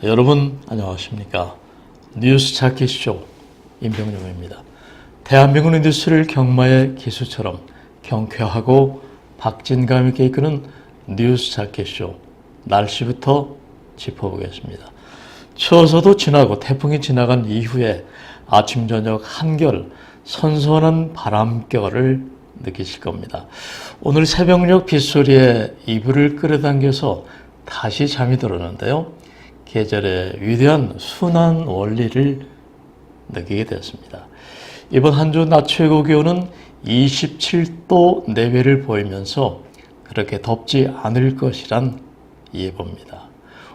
여러분 안녕하십니까? 뉴스 찾기쇼 임병룡입니다. 대한민국 뉴스를 경마의 기수처럼 경쾌하고 박진감 있게 이끄는 뉴스 찾기쇼 날씨부터 짚어보겠습니다. 추워서도 지나고 태풍이 지나간 이후에 아침 저녁 한결 선선한 바람결을 느끼실 겁니다. 오늘 새벽녘 빗소리에 이불을 끌어당겨서 다시 잠이 들었는데요. 계절의 위대한 순환 원리를 느끼게 되었습니다. 이번 한 주 낮 최고 기온은 27도 내외를 보이면서 그렇게 덥지 않을 것이란 예보입니다.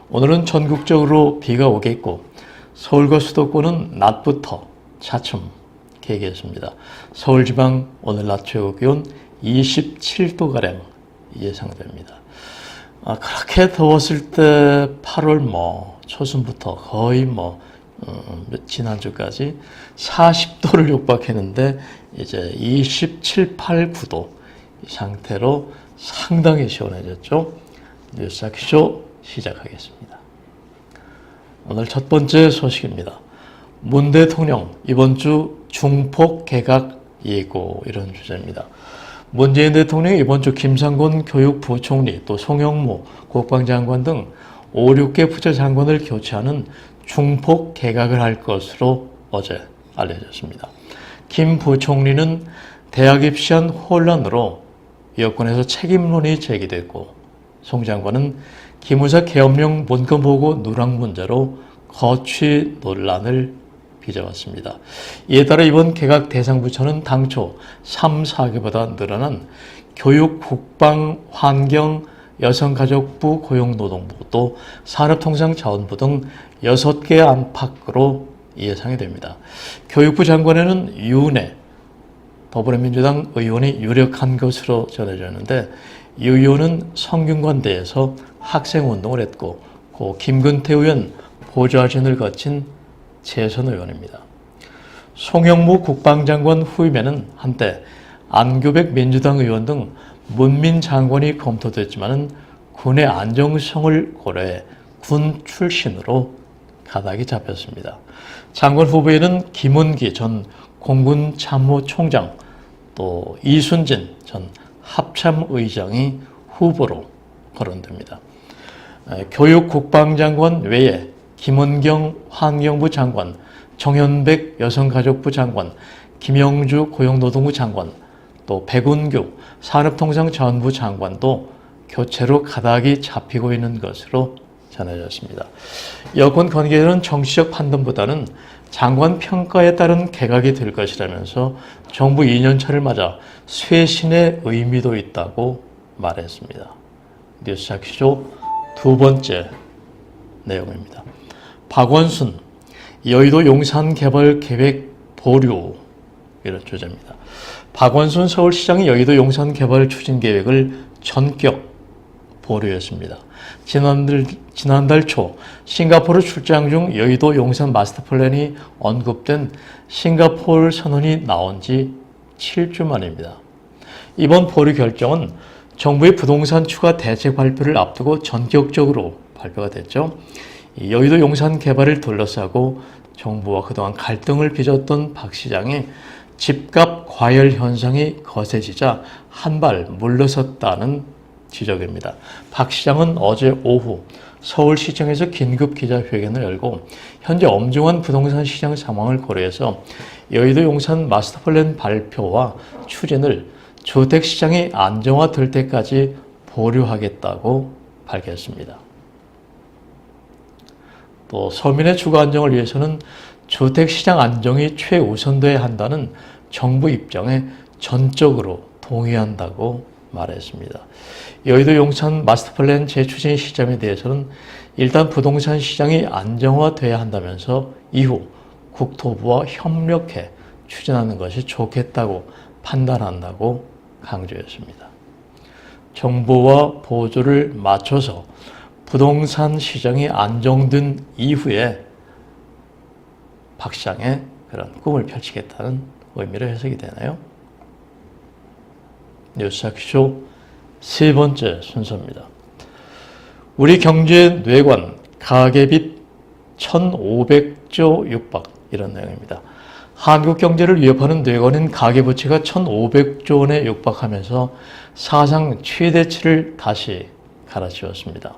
오늘은 전국적으로 비가 오겠고 서울과 수도권은 낮부터 차츰 개겠습니다. 서울 지방 오늘 낮 최고 기온 27도가량 예상됩니다. 그렇게 더웠을 때 8월 초순부터 거의 지난주까지 40도를 육박했는데 이제 27, 8, 9도 이 상태로 상당히 시원해졌죠. 뉴스 찾기쇼 시작하겠습니다. 오늘 첫 번째 소식입니다. 문 대통령 이번 주 중폭 개각 예고 이런 주제입니다. 문재인 대통령이 이번 주 김상곤 교육부총리 또 송영무 국방장관 등 5, 6개 부처장관을 교체하는 중폭 개각을 할 것으로 어제 알려졌습니다. 김 부총리는 대학 입시한 혼란으로 여권에서 책임론이 제기됐고 송 장관은 기무사 계엄령 문건 보고 누락 문제로 거취 논란을 빚어왔습니다. 이에 따라 이번 개각 대상 부처는 당초 3, 4개보다 늘어난 교육, 국방, 환경, 여성가족부, 고용노동부 또 산업통상자원부 등 6개 안팎으로 예상이 됩니다. 교육부 장관에는 유은혜 더불어민주당 의원이 유력한 것으로 전해졌는데 이 의원은 성균관대에서 학생운동을 했고 고 김근태 의원 보좌진을 거친 재선 의원입니다. 송영무 국방장관 후임에는 한때 안교백 민주당 의원 등 문민 장관이 검토됐지만 군의 안정성을 고려해 군 출신으로 가닥이 잡혔습니다. 장관 후보에는 김은기 전 공군참모총장 또 이순진 전 합참의장이 후보로 거론됩니다. 교육국방장관 외에 김은경 환경부 장관, 정현백 여성가족부 장관, 김영주 고용노동부 장관, 또 백운규 산업통상자원부 장관도 교체로 가닥이 잡히고 있는 것으로 전해졌습니다. 여권 관계자는 정치적 판단보다는 장관 평가에 따른 개각이 될 것이라면서 정부 2년차를 맞아 쇄신의 의미도 있다고 말했습니다. 뉴스 찾기쇼 두 번째 내용입니다. 박원순 여의도 용산 개발 계획 보류 이런 주제입니다. 박원순 서울시장이 여의도 용산 개발 추진 계획을 전격 보류했습니다. 지난달 초 싱가포르 출장 중 여의도 용산 마스터 플랜이 언급된 싱가포르 선언이 나온 지 7주 만입니다. 이번 보류 결정은 정부의 부동산 추가 대책 발표를 앞두고 전격적으로 발표가 됐죠. 여의도 용산 개발을 둘러싸고 정부와 그동안 갈등을 빚었던 박 시장이 집값 과열 현상이 거세지자 한 발 물러섰다는 지적입니다. 박 시장은 어제 오후 서울시청에서 긴급 기자회견을 열고 현재 엄중한 부동산 시장 상황을 고려해서 여의도 용산 마스터플랜 발표와 추진을 주택시장이 안정화될 때까지 보류하겠다고 밝혔습니다. 또 서민의 주거 안정을 위해서는 주택시장 안정이 최우선돼야 한다는 정부 입장에 전적으로 동의한다고 말했습니다. 여의도 용산 마스터플랜 재추진 시점에 대해서는 일단 부동산 시장이 안정화돼야 한다면서 이후 국토부와 협력해 추진하는 것이 좋겠다고 판단한다고 강조했습니다. 정부와 보조를 맞춰서 부동산 시장이 안정된 이후에 박 시장의 그런 꿈을 펼치겠다는 의미로 해석이 되나요? 뉴스 찾기쇼 세 번째 순서입니다. 우리 경제의 뇌관 가계빚 1500조 육박 이런 내용입니다. 한국 경제를 위협하는 뇌관인 가계부채가 1500조 원에 육박하면서 사상 최대치를 다시 갈아치웠습니다.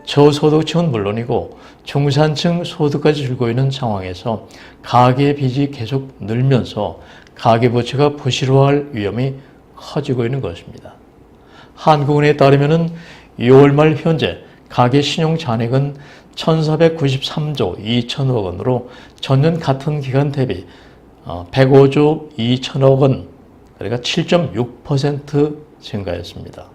저소득층은 물론이고 중산층 소득까지 줄고 있는 상황에서 가계 빚이 계속 늘면서 가계부채가 부실화할 위험이 커지고 있는 것입니다. 한국은행에 따르면 6월 말 현재 가계 신용 잔액은 1493조 2천억 원으로 전년 같은 기간 대비 105조 2천억 원, 그러니까 7.6% 증가했습니다.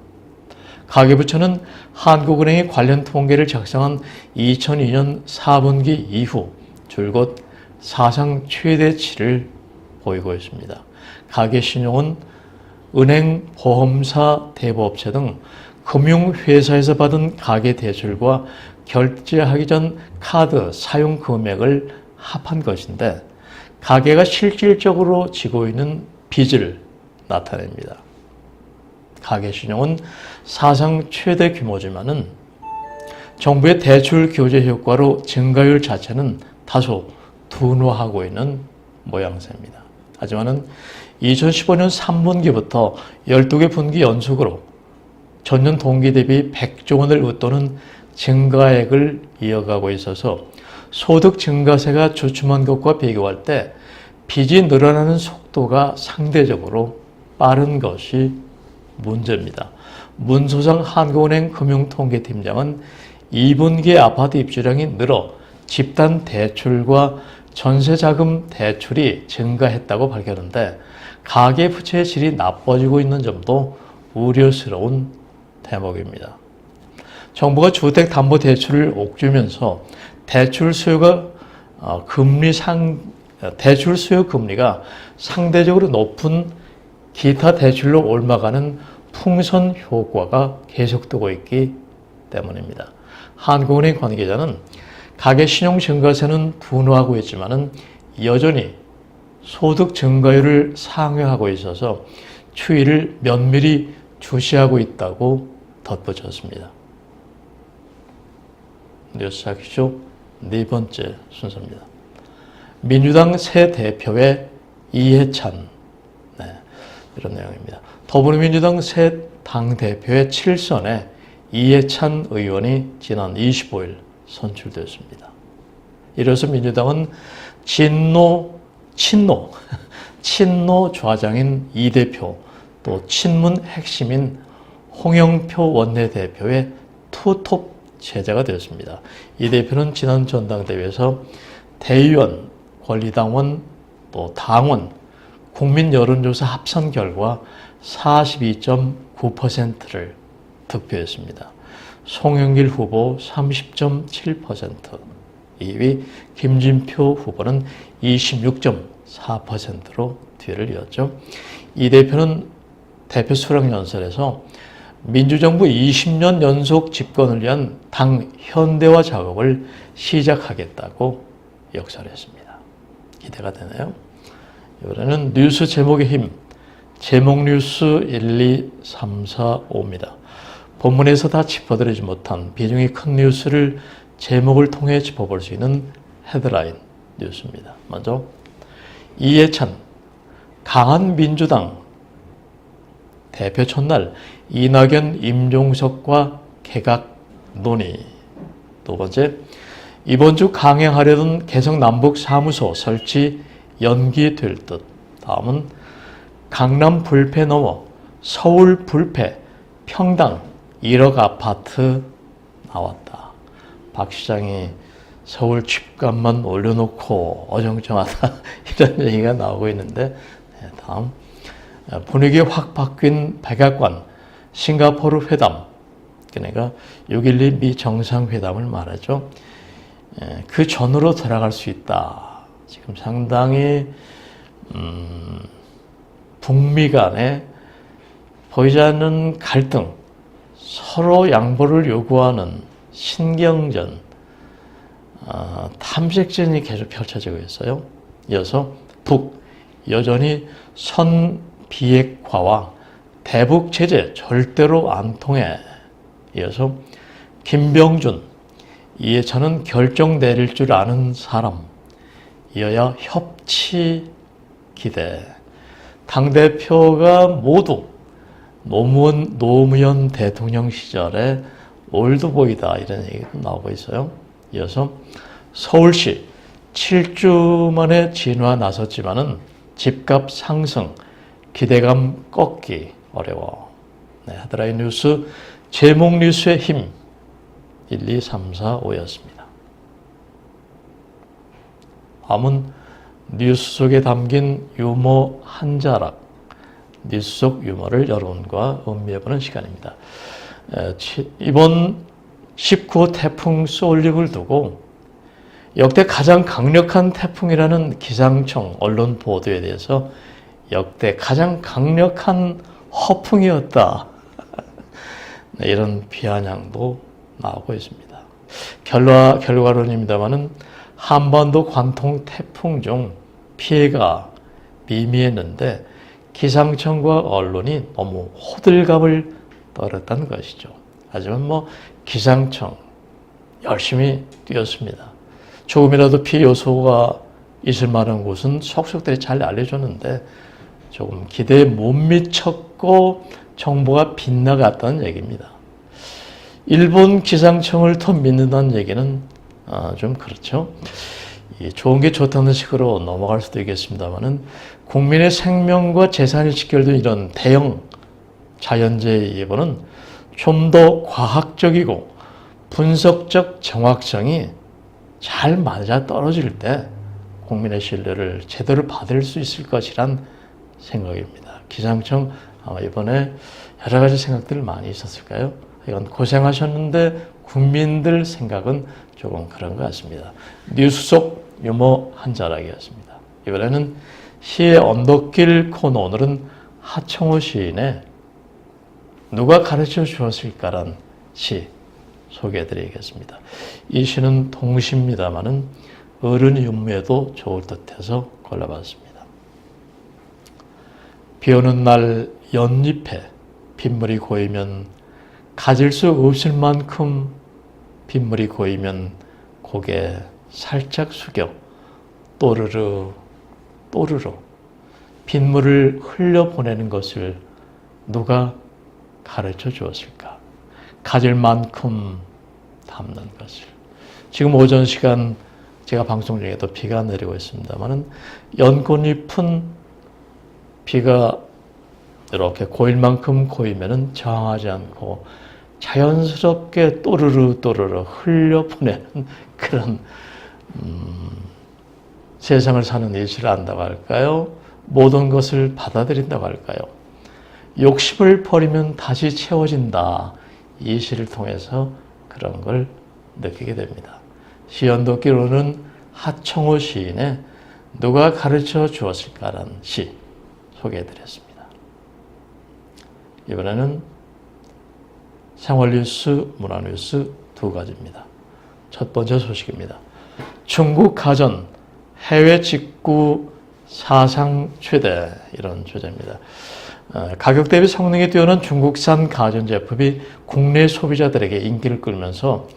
가계부채는 한국은행이 관련 통계를 작성한 2002년 4분기 이후 줄곧 사상 최대치를 보이고 있습니다. 가계신용은 은행, 보험사, 대부업체 등 금융회사에서 받은 가계대출과 결제하기 전 카드 사용 금액을 합한 것인데 가계가 실질적으로 지고 있는 빚을 나타냅니다. 가계신용은 사상 최대 규모지만은 정부의 대출 규제 효과로 증가율 자체는 다소 둔화하고 있는 모양새입니다. 하지만은 2015년 3분기부터 12개 분기 연속으로 전년 동기 대비 100조 원을 웃도는 증가액을 이어가고 있어서 소득 증가세가 주춤한 것과 비교할 때 빚이 늘어나는 속도가 상대적으로 빠른 것이 문제입니다. 문소상 한국은행 금융통계팀장은 2분기에 아파트 입주량이 늘어 집단 대출과 전세자금 대출이 증가했다고 밝혔는데 가계부채의 질이 나빠지고 있는 점도 우려스러운 대목입니다. 정부가 주택담보대출을 옥죄면서 대출 수요 금리가 상대적으로 높은 기타 대출로 옮아가는 풍선 효과가 계속되고 있기 때문입니다. 한국은행 관계자는 가계 신용 증가세는 둔화하고 있지만은 여전히 소득 증가율을 상회하고 있어서 추이를 면밀히 주시하고 있다고 덧붙였습니다. 뉴스 하기쇼 네 번째 순서입니다. 민주당 새 대표의 이해찬, 이런 내용입니다. 더불어민주당 새 당대표의 7선에 이해찬 의원이 지난 25일 선출되었습니다. 이로써 민주당은 친노 좌장인 이 대표, 또 친문 핵심인 홍영표 원내대표의 투톱 체제가 되었습니다. 이 대표는 지난 전당대회에서 대의원, 권리당원, 또 당원, 국민 여론조사 합산 결과 42.9%를 득표했습니다. 송영길 후보 30.7%, 2위 김진표 후보는 26.4%로 뒤를 이었죠. 이 대표는 대표 수락 연설에서 민주정부 20년 연속 집권을 위한 당 현대화 작업을 시작하겠다고 역설했습니다. 기대가 되네요. 이번에는 뉴스 제목의 힘, 제목 뉴스 1, 2, 3, 4, 5입니다. 본문에서 다 짚어드리지 못한 비중이 큰 뉴스를 제목을 통해 짚어볼 수 있는 헤드라인 뉴스입니다. 먼저 이해찬, 강한 민주당 대표 첫날 이낙연, 임종석과 개각 논의. 두 번째, 이번 주 강행하려던 개성 남북 사무소 설치 연기될 듯. 다음은 강남 불패 넘어 서울 불패, 평당 1억 아파트 나왔다. 박 시장이 서울 집값만 올려놓고 어정쩡하다 이런 얘기가 나오고 있는데, 다음 분위기 확 바뀐 백악관 싱가포르 회담, 그러니까 6.12 미 정상회담을 말하죠. 그 전으로 돌아갈 수 있다. 지금 상당히 북미 간에 보이지 않는 갈등, 서로 양보를 요구하는 신경전, 탐색전이 계속 펼쳐지고 있어요. 이어서 북, 여전히 선 비핵화와 대북 제재 절대로 안 통해. 이어서 김병준, 이에 저는 결정 내릴 줄 아는 사람, 이어야 협치 기대. 당대표가 모두 노무현 대통령 시절에 올드보이다 이런 얘기도 나오고 있어요. 이어서 서울시 7주 만에 진화 나섰지만은 집값 상승, 기대감 꺾기 어려워. 네, 헤드라인 뉴스, 제목 뉴스의 힘 1, 2, 3, 4, 5였습니다. 다음은 뉴스 속에 담긴 유머 한 자락, 뉴스 속 유머를 여러분과 음미해보는 시간입니다. 이번 19호 태풍 소울립을 두고 역대 가장 강력한 태풍이라는 기상청 언론 보도에 대해서 역대 가장 강력한 허풍이었다. 네, 이런 비아냥도 나오고 있습니다. 결과론입니다만은 한반도 관통 태풍 중 피해가 미미했는데 기상청과 언론이 너무 호들갑을 떨었다는 것이죠. 하지만 기상청 열심히 뛰었습니다. 조금이라도 피해 요소가 있을 만한 곳은 속속들이 잘 알려줬는데 조금 기대에 못 미쳤고 정보가 빗나갔다는 얘기입니다. 일본 기상청을 더 믿는다는 얘기는 좀 그렇죠. 좋은 게 좋다는 식으로 넘어갈 수도 있겠습니다만은 국민의 생명과 재산이 직결된 이런 대형 자연재해 예보는 좀 더 과학적이고 분석적 정확성이 잘 맞아 떨어질 때 국민의 신뢰를 제대로 받을 수 있을 것이란 생각입니다. 기상청 아마 이번에 여러 가지 생각들 많이 있었을까요? 이건 고생하셨는데 국민들 생각은 조금 그런 것 같습니다. 뉴스 속 유머 한 자락이었습니다. 이번에는 시의 언덕길 코너, 오늘은 하청호 시인의 누가 가르쳐 주었을까란 시 소개해드리겠습니다. 이 시는 동시입니다마는 어른이 음미해도 좋을 듯해서 골라봤습니다. 비오는 날 연잎에 빗물이 고이면 가질 수 없을 만큼 빗물이 고이면 고개 살짝 숙여 또르르 또르르 빗물을 흘려보내는 것을 누가 가르쳐 주었을까? 가질 만큼 담는 것을. 지금 오전 시간 제가 방송 중에도 비가 내리고 있습니다만은 연꽃잎은 비가 이렇게 고일 만큼 고이면은 저항하지 않고 자연스럽게 또르르 또르르 흘려보내는 그런 세상을 사는 예시를 안다고 할까요? 모든 것을 받아들인다고 할까요? 욕심을 버리면 다시 채워진다. 이 시를 통해서 그런 걸 느끼게 됩니다. 시연도기로는 하청호 시인의 누가 가르쳐 주었을까라는 시 소개해드렸습니다. 이번에는 생활뉴스, 문화뉴스 두 가지입니다. 첫 번째 소식입니다. 중국 가전 해외 직구 사상 최대, 이런 주제입니다. 가격 대비 성능이 뛰어난 중국산 가전제품이 국내 소비자들에게 인기를 끌면서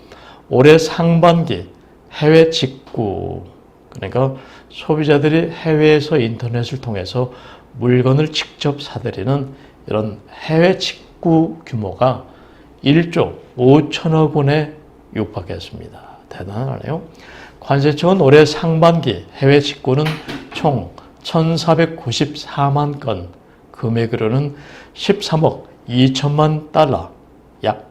올해 상반기 해외 직구, 그러니까 소비자들이 해외에서 인터넷을 통해서 물건을 직접 사들이는 이런 해외 직구 규모가 1조 5천억 원에 육박했습니다. 대단하네요. 관세청은 올해 상반기 해외 직구는 총 1,494만 건, 금액으로는 13억 2천만 달러, 약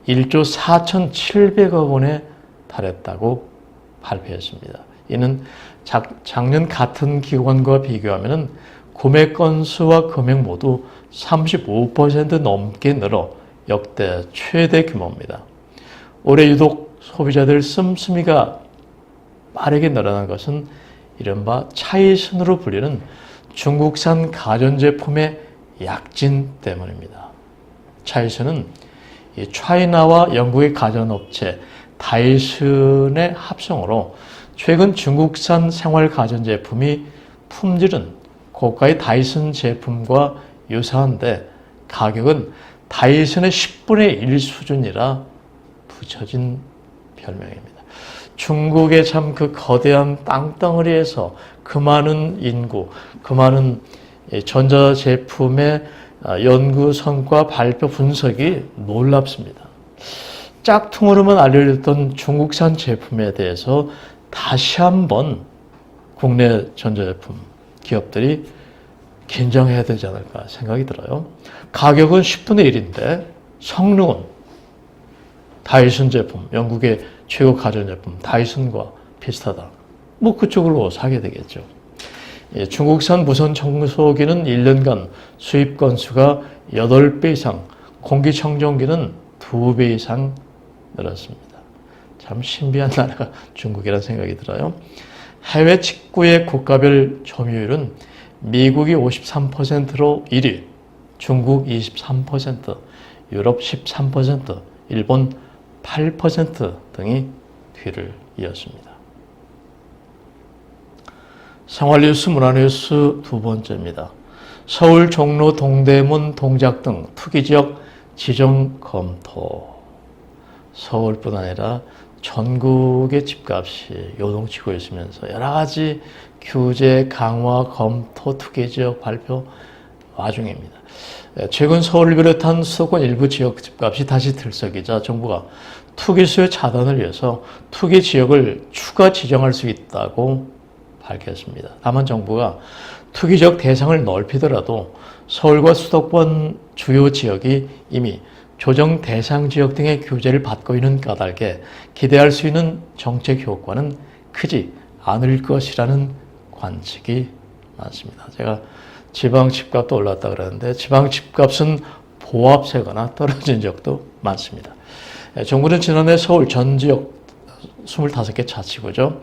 1조 4,700억 원에 달했다고 발표했습니다. 이는 작년 같은 기간과 비교하면 구매 건수와 금액 모두 35% 넘게 늘어 역대 최대 규모입니다. 올해 유독 소비자들 씀씀이가 빠르게 늘어난 것은 이른바 차이슨으로 불리는 중국산 가전제품의 약진 때문입니다. 차이슨은 차이나와 영국의 가전업체 다이슨의 합성으로 최근 중국산 생활 가전제품이 품질은 고가의 다이슨 제품과 유사한데 가격은 다이슨의 10분의 1 수준이라 붙여진 별명입니다. 중국의 참 그 거대한 땅덩어리에서 그 많은 인구, 그 많은 전자제품의 연구 성과 발표 분석이 놀랍습니다. 짝퉁으로만 알려졌던 중국산 제품에 대해서 다시 한번 국내 전자제품 기업들이 긴장해야 되지 않을까 생각이 들어요. 가격은 10분의 1인데 성능은 다이슨 제품, 영국의 최고 가전제품 다이슨과 비슷하다. 뭐 그쪽으로 사게 되겠죠. 중국산 무선 청소기는 1년간 수입 건수가 8배 이상, 공기청정기는 2배 이상 늘었습니다. 참 신비한 나라가 중국이라는 생각이 들어요. 해외 직구의 국가별 점유율은 미국이 53%로 1위, 중국 23%, 유럽 13%, 일본 8% 등이 뒤를 이었습니다. 생활뉴스, 문화뉴스 두 번째입니다. 서울, 종로, 동대문, 동작 등 투기지역 지정 검토. 서울뿐 아니라 전국의 집값이 요동치고 있으면서 여러 가지 규제 강화 검토 투기지역 발표 와중입니다. 최근 서울을 비롯한 수도권 일부 지역 집값이 다시 들썩이자 정부가 투기 수요 차단을 위해서 투기 지역을 추가 지정할 수 있다고 밝혔습니다. 다만 정부가 투기 지역 대상을 넓히더라도 서울과 수도권 주요 지역이 이미 조정 대상 지역 등의 규제를 받고 있는 까닭에 기대할 수 있는 정책 효과는 크지 않을 것이라는 관측이 많습니다. 제가 지방 집값도 올랐다 그러는데 지방 집값은 보합세거나 떨어진 적도 많습니다. 정부는 지난해 서울 전 지역 25개 자치구죠.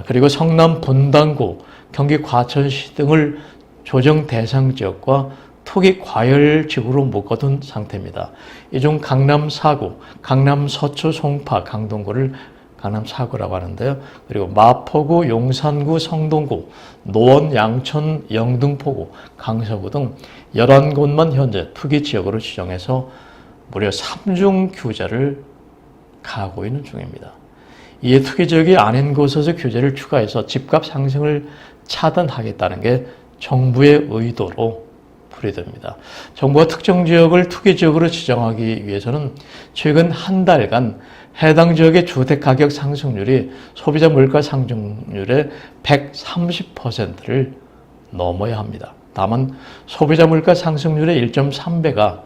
그리고 성남 분당구, 경기 과천시 등을 조정 대상 지역과 투기 과열 지구로 묶어둔 상태입니다. 이 중 강남 4구, 강남 서초, 송파, 강동구를 강남 4구라고 하는데요. 그리고 마포구, 용산구, 성동구, 노원, 양천, 영등포구, 강서구 등 11곳만 현재 투기 지역으로 지정해서 무려 3중 규제를 가하고 있는 중입니다. 이에 투기 지역이 아닌 곳에서 규제를 추가해서 집값 상승을 차단하겠다는 게 정부의 의도로 풀이됩니다. 정부가 특정 지역을 투기 지역으로 지정하기 위해서는 최근 한 달간 해당 지역의 주택 가격 상승률이 소비자 물가 상승률의 130%를 넘어야 합니다. 다만 소비자 물가 상승률의 1.3배가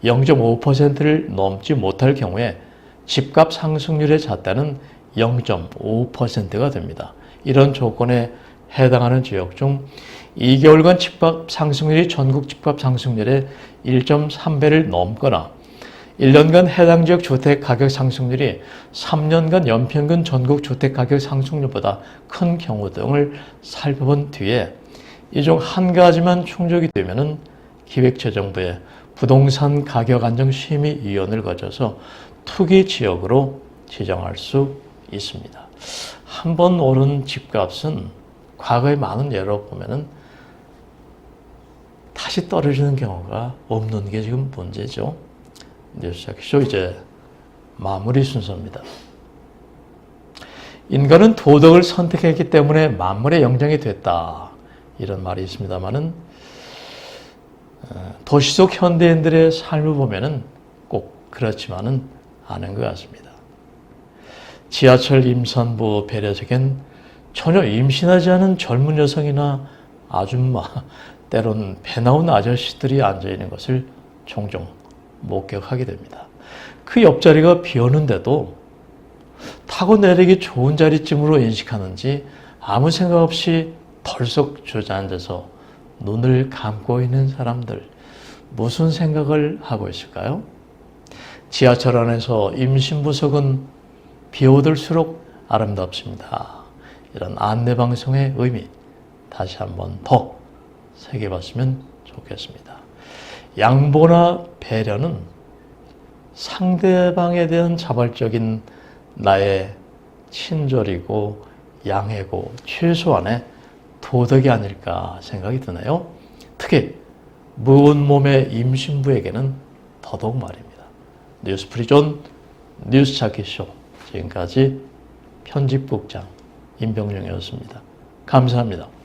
0.5%를 넘지 못할 경우에 집값 상승률의 잣대는 0.5%가 됩니다. 이런 조건에 해당하는 지역 중 2개월간 집값 상승률이 전국 집값 상승률의 1.3배를 넘거나 1년간 해당 지역 주택 가격 상승률이 3년간 연평균 전국 주택 가격 상승률보다 큰 경우 등을 살펴본 뒤에 이 중 한 가지만 충족이 되면은 기획재정부에 부동산 가격 안정 심의위원회를 거쳐서 투기 지역으로 지정할 수 있습니다. 한번 오른 집값은 과거의 많은 예로 보면은 다시 떨어지는 경우가 없는 게 지금 문제죠. 뉴스자키쇼 이제 마무리 순서입니다. 인간은 도덕을 선택했기 때문에 만물의 영장이 됐다. 이런 말이 있습니다만은 도시 속 현대인들의 삶을 보면은 꼭 그렇지만은 않은 것 같습니다. 지하철 임산부 배려석엔 전혀 임신하지 않은 젊은 여성이나 아줌마, 때론 배 나온 아저씨들이 앉아있는 것을 종종 목격하게 됩니다. 그 옆자리가 비었는데도 타고 내리기 좋은 자리쯤으로 인식하는지 아무 생각 없이 덜썩 주저앉아서 눈을 감고 있는 사람들, 무슨 생각을 하고 있을까요? 지하철 안에서 임신부석은 비오들수록 아름답습니다. 이런 안내방송의 의미 다시 한번 더 새겨봤으면 좋겠습니다. 양보나 배려는 상대방에 대한 자발적인 나의 친절이고 양해고 최소한의 도덕이 아닐까 생각이 드네요. 특히 무은 몸의 임신부에게는 더더욱 말입니다. 뉴스프리존 뉴스 찾기 쇼 지금까지 편집국장 임병룡이었습니다. 감사합니다.